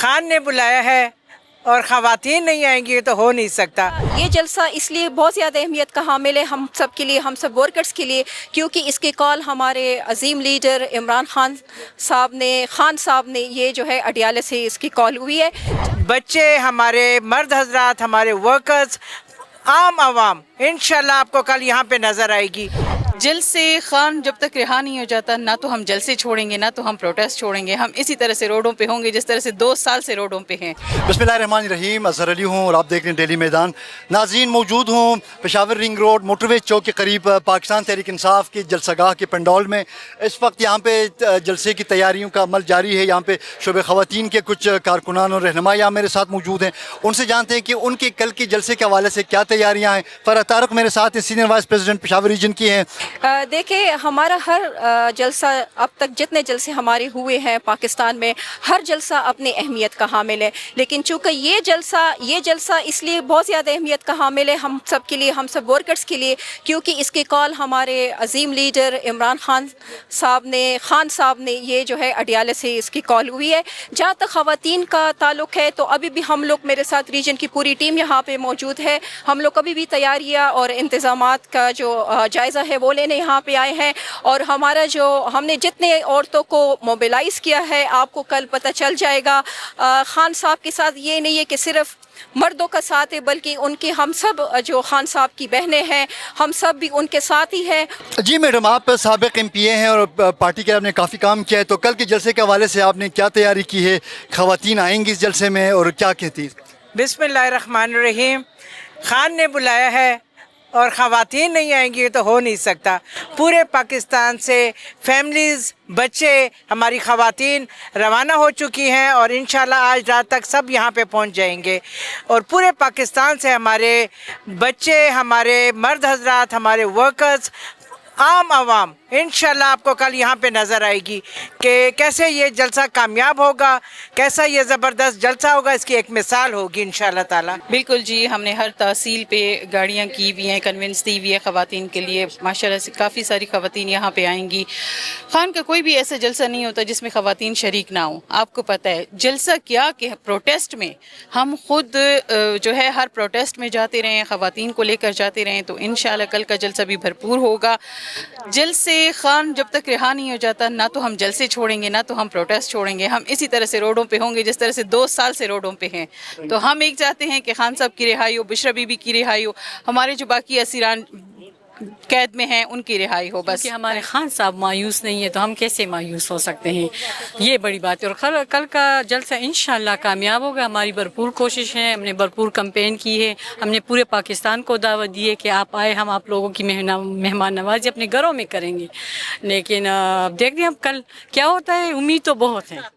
खान ने बुलाया है और ख़वातीन नहीं आएंगी तो हो नहीं सकता। ये जलसा इसलिए बहुत ज़्यादा अहमियत का हामिल है हम सब के लिए, हम सब वर्कर्स के लिए, क्योंकि इसके कॉल हमारे अजीम लीडर इमरान खान साहब ने ये जो है अडियाले से इसकी कॉल हुई है। बच्चे, हमारे मर्द हजरात, हमारे वर्कर्स, आम आवाम इंशाल्लाह आपको कल यहाँ पे नज़र आएगी। जलसे खान जब तक रिहा नहीं हो जाता, ना तो हम जलसे छोड़ेंगे ना तो हम प्रोटेस्ट छोड़ेंगे। हम इसी तरह से रोडों पे होंगे जिस तरह से 2 साल से रोडों पे हैं। बिस्मिल्लाहिर्रहमानिर्रहीम। अज़हर अली हूँ और आप देख रहे हैं डेली मैदान। नाज़रीन, मौजूद हूँ पेशावर रिंग रोड मोटरवे चौक के करीब पाकिस्तान तहरीक इंसाफ की जलसागाह के पंडोल में। इस वक्त यहाँ पे जलसे की तैयारियों का अमल जारी है। यहाँ पे शोबे ख़वातीन के कुछ कारकुनान और रहनुमा यहाँ मेरे साथ मौजूद हैं। उनसे जानते हैं कि उनके कल की जलसे के हवाले से क्या तैयारियाँ हैं। फ़रह तारक मेरे साथ हैं, senior vice president Peshawar region की हैं। देखिए, हमारा हर जलसा, अब तक जितने जलसे हमारे हुए हैं पाकिस्तान में, हर जलसा अपनी अहमियत का हामिल है। लेकिन चूँकि ये जलसा इसलिए बहुत ज़्यादा अहमियत का हामिल है हम सब के लिए, हम सब वर्कर्स के लिए, क्योंकि इसके कॉल हमारे अजीम लीडर इमरान खान साहब ने ये जो है अडियाले से इसकी कॉल हुई है। जहाँ तक ख़वातीन का ताल्लुक़ है तो अभी भी हम लोग, मेरे साथ रीजन की पूरी टीम यहाँ पे मौजूद है। हम लोग अभी भी तैयारियाँ और इंतज़ामात का जो जायज़ा है वो लेने यहाँ पे आए हैं। और हमारा जो हमने जितने औरतों को मोबिलाइज़ किया है आपको कल पता चल जाएगा। खान साहब के साथ ये नहीं है कि सिर्फ मर्दों का साथ है, बल्कि उनके हम सब जो खान साहब की बहनें हैं हम सब भी उनके साथ ही हैं। जी मैडम, आप साबिक MPA हैं और पार्टी के आपने काफ़ी काम किया है, तो कल के जलसे के हवाले से आपने क्या तैयारी की है? ख़वातीन आएंगी इस जलसे में और क्या कहती है? बिस्मिल्लाहिर्रहमानिर्रहीम। खान ने बुलाया है और ख़वातीन नहीं आएंगी तो हो नहीं सकता। पूरे पाकिस्तान से फैमिलीज़, बच्चे, हमारी ख़वातीन रवाना हो चुकी हैं और इंशाल्लाह आज रात तक सब यहाँ पे पहुँच जाएंगे। और पूरे पाकिस्तान से हमारे बच्चे, हमारे मर्द हजरात, हमारे वर्कर्स, आम आवाम इंशाल्लाह आपको कल यहाँ पे नज़र आएगी कि कैसे ये जलसा कामयाब होगा, कैसा ये ज़बरदस्त जलसा होगा। इसकी एक मिसाल होगी इंशाल्लाह ताला। बिल्कुल जी, हमने हर तहसील पे गाड़ियाँ की हुई हैं, कन्वेंस दी हुई है ख़वातीन के लिए। माशाल्लाह से काफ़ी सारी ख़वातीन यहाँ पे आएंगी। खान का कोई भी ऐसा जलसा नहीं होता जिसमें ख़वातीन शरीक ना हो। आपको पता है जलसा क्या कि प्रोटेस्ट में हम खुद जो है हर प्रोटेस्ट में जाते रहें, ख़वातीन को लेकर जाते रहें, तो इंशाल्लाह कल का जलसा भी भरपूर होगा। जलसे खान जब तक रिहा नहीं हो जाता, ना तो हम जलसे छोड़ेंगे ना तो हम प्रोटेस्ट छोड़ेंगे। हम इसी तरह से रोडों पे होंगे जिस तरह से 2 साल से रोडों पे हैं। तो हम एक चाहते हैं कि खान साहब की रिहाई हो, बुशरा बीबी की रिहाई हो, हमारे जो बाकी असीरान कैद में हैं उनकी रिहाई हो। बस कि हमारे खान साहब मायूस नहीं है तो हम कैसे मायूस हो सकते हैं, ये बड़ी बात है। और कल का जलसा इंशाल्लाह कामयाब होगा। हमारी भरपूर कोशिश है, हमने भरपूर कैंपेन की है, हमने पूरे पाकिस्तान को दावत दी है कि आप आए, हम आप लोगों की मेहमान नवाजी अपने घरों में करेंगे। लेकिन अब देखते हैं अब कल क्या होता है, उम्मीद तो बहुत है।